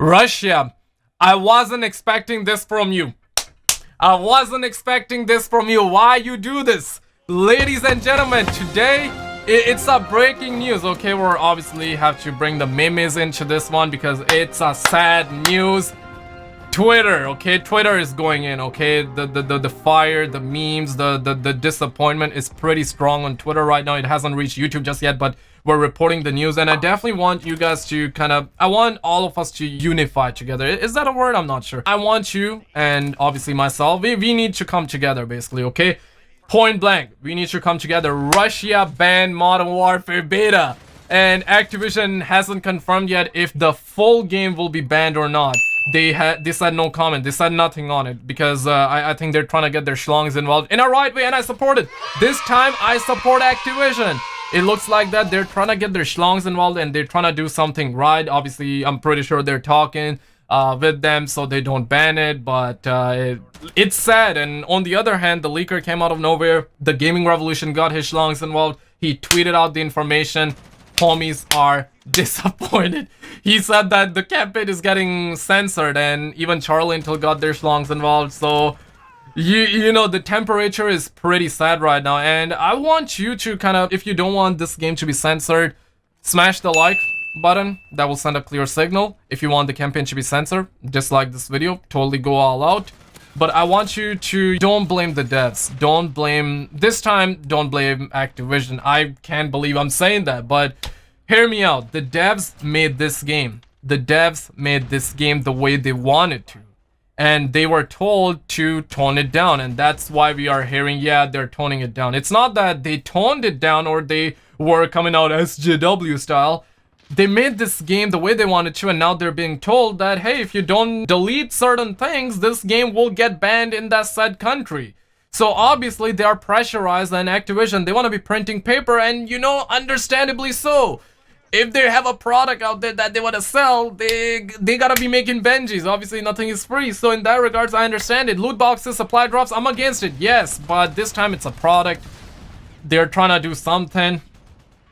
Russia, I wasn't expecting this from you. I wasn't expecting this from you. Why you do this? Ladies and gentlemen, today it's a breaking news. Okay, we're obviously have to bring the memes into this one because it's a sad news. Twitter, okay, Twitter is going in. Okay, the fire, the memes, the disappointment is pretty strong on Twitter right now. It hasn't reached YouTube just yet, but we're reporting the news, and I definitely want you guys to I want all of us to unify together. Is that a word? I'm not sure. I want you and obviously myself, we need to come together basically, okay? Point blank, we need to come together. Russia banned Modern Warfare beta, and Activision hasn't confirmed yet if the full game will be banned or not. They said no comment. They said nothing on it because I think they're trying to get their schlongs involved in a right way, and I support it. This time I support Activision. It looks like that they're trying to get their schlongs involved and they're trying to do something right. Obviously, I'm pretty sure they're talking with them so they don't ban it, but it's sad. And on the other hand, the leaker came out of nowhere. The gaming revolution got his schlongs involved. He tweeted out the information. Homies are disappointed. He said that the campaign is getting censored, and even Charlie Intel got their schlongs involved. So you know, the temperature is pretty sad right now, and I want you to if you don't want this game to be censored, smash the like button. That will send a clear signal. If you want the campaign to be censored, dislike this video, totally go all out. But I want you to don't blame the devs. Don't blame Activision. I can't believe I'm saying that, but hear me out. The devs made this game. The devs made this game the way they wanted to. And they were told to tone it down. And that's why we are hearing, yeah, they're toning it down. It's not that they toned it down or they were coming out SJW style. They made this game the way they wanted to, and now they're being told that, hey, if you don't delete certain things, this game will get banned in that said country. So obviously they are pressurized, and Activision, they want to be printing paper, and you know, understandably so. If they have a product out there that they want to sell, they gotta be making Benjis. Obviously nothing is free, so in that regards I understand it. Loot boxes, supply drops, I'm against it, yes, but this time it's a product. They're trying to do something.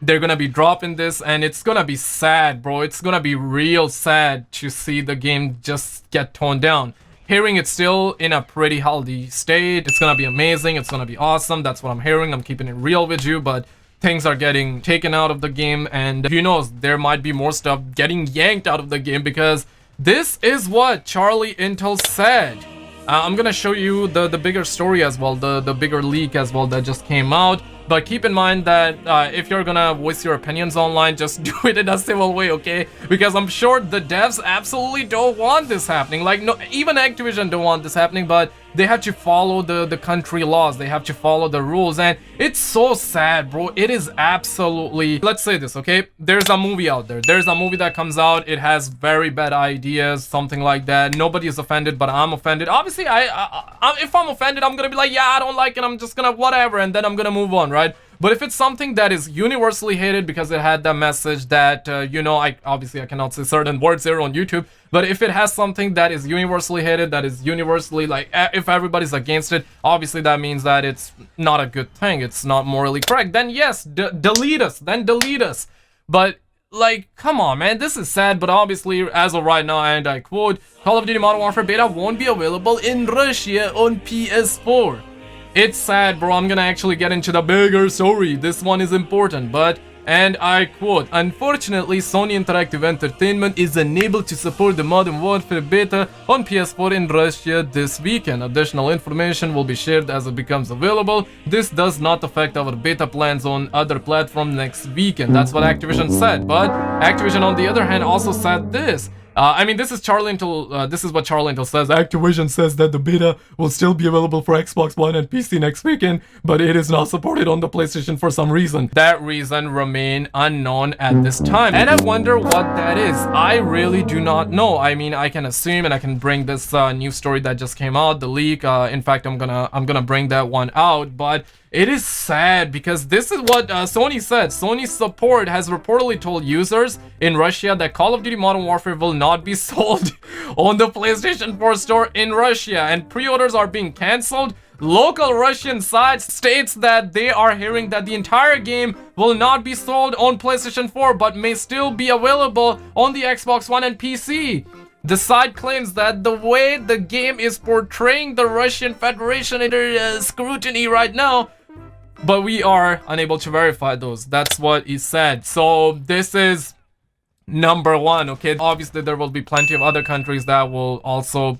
They're gonna be dropping this, and it's gonna be sad, bro. It's gonna be real sad to see the game just get toned down. Hearing it's still in a pretty healthy state. It's gonna be amazing. It's gonna be awesome. That's what I'm hearing. I'm keeping it real with you, but things are getting taken out of the game, and who knows, there might be more stuff getting yanked out of the game because this is what Charlie Intel said. I'm gonna show you the bigger story as well, the bigger leak as well that just came out. But keep in mind that if you're gonna voice your opinions online, just do it in a civil way, okay? Because I'm sure the devs absolutely don't want this happening. Like, no, even Activision don't want this happening, but they have to follow the country laws. They have to follow the rules, and it's so sad, bro. It is absolutely... Let's say this, okay? There's a movie out there. There's a movie that comes out. It has very bad ideas, something like that. Nobody is offended, but I'm offended. Obviously, if I'm offended, I'm gonna be like, yeah, I don't like it. I'm just gonna whatever, and then I'm gonna move on, right? But if it's something that is universally hated because it had that message that, you know, I cannot say certain words here on YouTube, but if it has something that is universally hated, that is universally, like, if everybody's against it, obviously that means that it's not a good thing. It's not morally correct. Then yes, delete us. Then delete us. But, like, come on, man. This is sad, but obviously, as of right now, and I quote, Call of Duty Modern Warfare beta won't be available in Russia on PS4. It's sad, bro. I'm gonna actually get into the bigger story. This one is important, but, and I quote, unfortunately, Sony Interactive Entertainment is unable to support the Modern Warfare beta on PS4 in Russia this weekend. Additional information will be shared as it becomes available. This does not affect our beta plans on other platforms next weekend. That's what Activision said, but Activision, on the other hand, also said this. I mean, this is Charlie Intel, this is what Charlie Intel says. Activision says that the beta will still be available for Xbox One and PC next weekend, but it is not supported on the PlayStation for some reason. That reason remain unknown at this time, and I wonder what that is. I really do not know. I mean, I can assume, and I can bring this news story that just came out, the leak. In fact, I'm gonna bring that one out, but it is sad because this is what Sony said. Sony's support has reportedly told users in Russia that Call of Duty Modern Warfare will not be sold on the PlayStation 4 store in Russia, and pre-orders are being cancelled. Local Russian sites states that they are hearing that the entire game will not be sold on PlayStation 4 but may still be available on the Xbox One and PC. The site claims that the way the game is portraying the Russian Federation under scrutiny right now, but we are unable to verify those. That's what he said. So this is number one, okay? Obviously, there will be plenty of other countries that will also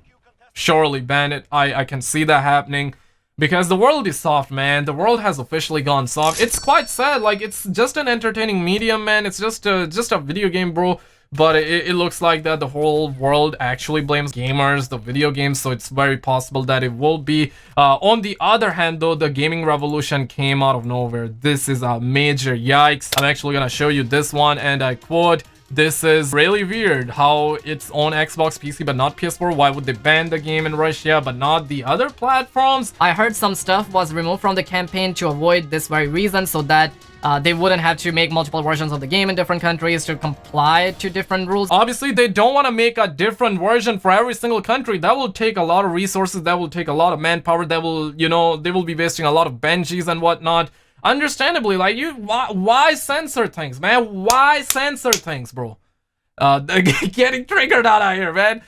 surely ban it. I can see that happening. Because the world is soft, man. The world has officially gone soft. It's quite sad. Like, it's just an entertaining medium, man. It's just a video game, bro. But it looks like that the whole world actually blames gamers, the video games, so it's very possible that it will be. On the other hand, though, the gaming revolution came out of nowhere. This is a major yikes. I'm actually gonna show you this one, and I quote, "This is really weird how it's on Xbox, PC, but not PS4. Why would they ban the game in Russia, but not the other platforms?" I heard some stuff was removed from the campaign to avoid this very reason, so that they wouldn't have to make multiple versions of the game in different countries to comply to different rules. Obviously, they don't want to make a different version for every single country. That will take a lot of resources. That will take a lot of manpower. That will, you know, they will be wasting a lot of Benjis and whatnot. Understandably, like, why censor things, man? Why censor things, bro? Getting triggered out of here, man.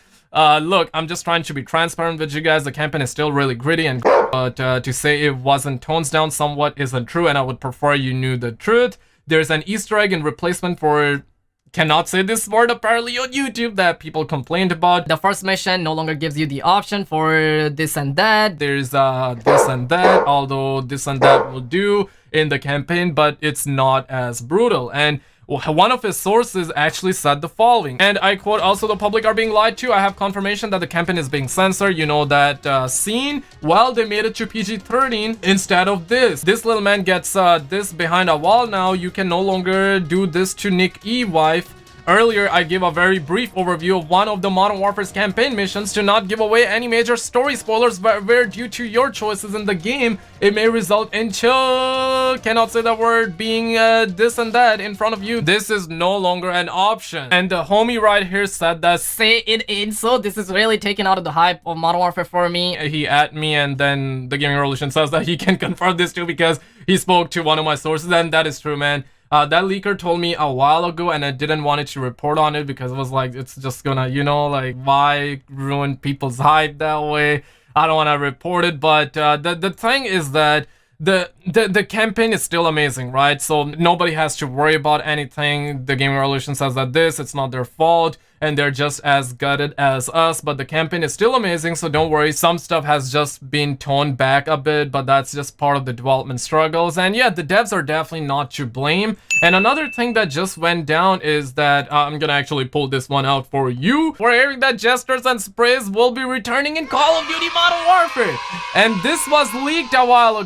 Look, I'm just trying to be transparent with you guys. The campaign is still really gritty, and but to say it wasn't tones down somewhat isn't true, and I would prefer you knew the truth. There's an Easter egg in replacement for, cannot say this word apparently on YouTube, that people complained about. The first mission no longer gives you the option for this and that. There's this and that, although this and that will do in the campaign, but it's not as brutal. And one of his sources actually said the following, and I quote, "Also, the public are being lied to. I have confirmation that the campaign is being censored. You know that scene? Well, they made it to PG-13 instead of this. This little man gets this behind a wall now. You can no longer do this to Nick E. wife. Earlier, I gave a very brief overview of one of the Modern Warfare's campaign missions to not give away any major story spoilers, but where due to your choices in the game, it may result in cannot say that word, being this and that in front of you. This is no longer an option." And the homie right here said that, Say it in, so this is really taken out of the hype of Modern Warfare for me. He at me, and then the Gaming Revolution says that he can confirm this too because he spoke to one of my sources, and that is true, man. That leaker told me a while ago, and I didn't want it to report on it because it was like, it's just gonna, you know, like, why ruin people's hype that way? I don't want to report it, but the thing is that the campaign is still amazing, right? So nobody has to worry about anything. The Gaming Revolution says that it's not their fault, and they're just as gutted as us, but the campaign is still amazing, so don't worry. Some stuff has just been toned back a bit, but that's just part of the development struggles. And yeah, the devs are definitely not to blame. And another thing that just went down is that I'm gonna actually pull this one out for you. We're hearing that gestures and sprays will be returning in Call of Duty Modern Warfare, and this was leaked a while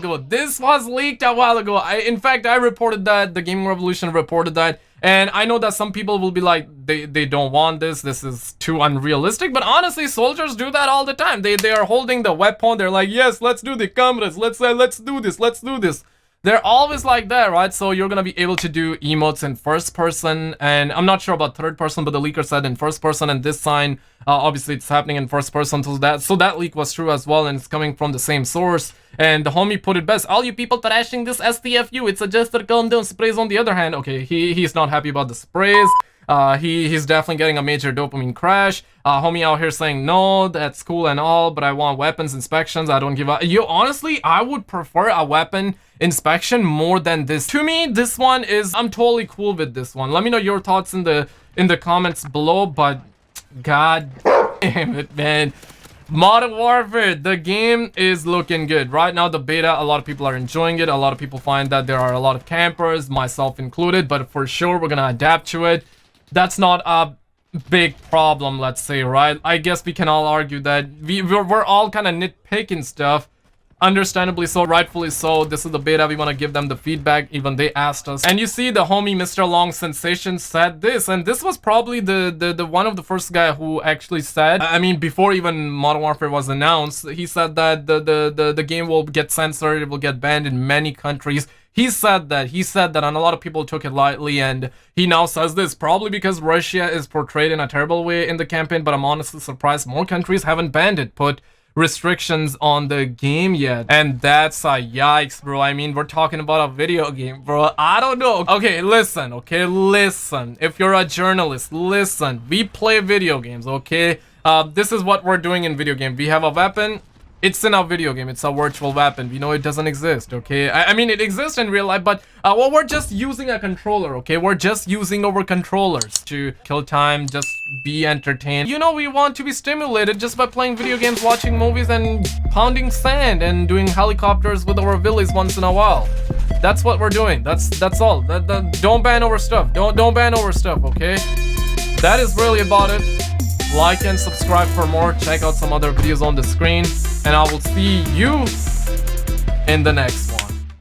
ago. In fact, I reported that. The Gaming Revolution reported that. And I know that some people will be like, they don't want this is too unrealistic, but honestly, soldiers do that all the time. They are holding the weapon, they're like, yes, let's do the cameras, let's do this. They're always like that, right? So you're gonna be able to do emotes in first person, and I'm not sure about third person, but the leaker said in first person, and this sign, obviously it's happening in first person, so that leak was true as well, and it's coming from the same source. And the homie put it best: all you people trashing this STFU, it's a gesture, calm down. Sprays on the other hand, okay, he's not happy about the sprays. He's definitely getting a major dopamine crash. Homie out here saying, no, that's cool and all, but I want weapons inspections. I don't give a... Honestly, I would prefer a weapon inspection more than this. To me, this one is... I'm totally cool with this one. Let me know your thoughts in the comments below, but... God damn it, man. Modern Warfare, the game is looking good. Right now, the beta, a lot of people are enjoying it. A lot of people find that there are a lot of campers, myself included, but for sure, we're gonna adapt to it. That's not a big problem, let's say, right? I guess we can all argue that we're all kind of nitpicking stuff. Understandably so, rightfully so. This is the beta, we want to give them the feedback, even they asked us. And you see the homie Mr. Long Sensation said this, and this was probably the one of the first guy who actually said, I mean, before even Modern Warfare was announced, he said that the game will get censored, it will get banned in many countries. He said that, and a lot of people took it lightly, and he now says this, probably because Russia is portrayed in a terrible way in the campaign, but I'm honestly surprised more countries haven't banned it. Put restrictions on the game yet. And that's a yikes, bro. I mean, we're talking about a video game, bro. I don't know. Okay, listen, okay? Listen. If you're a journalist, listen. We play video games, okay? This is what we're doing in video game. We have a weapon. It's in a video game. It's a virtual weapon. We know it doesn't exist, okay? I mean, it exists in real life, but well, we're just using a controller, okay? We're just using our controllers to kill time, just be entertained. You know, we want to be stimulated just by playing video games, watching movies, and pounding sand, and doing helicopters with our villas once in a while. That's what we're doing. That's all. Don't ban our stuff. Don't ban our stuff, okay? That is really about it. Like and subscribe for more. Check out some other videos on the screen, and I will see you in the next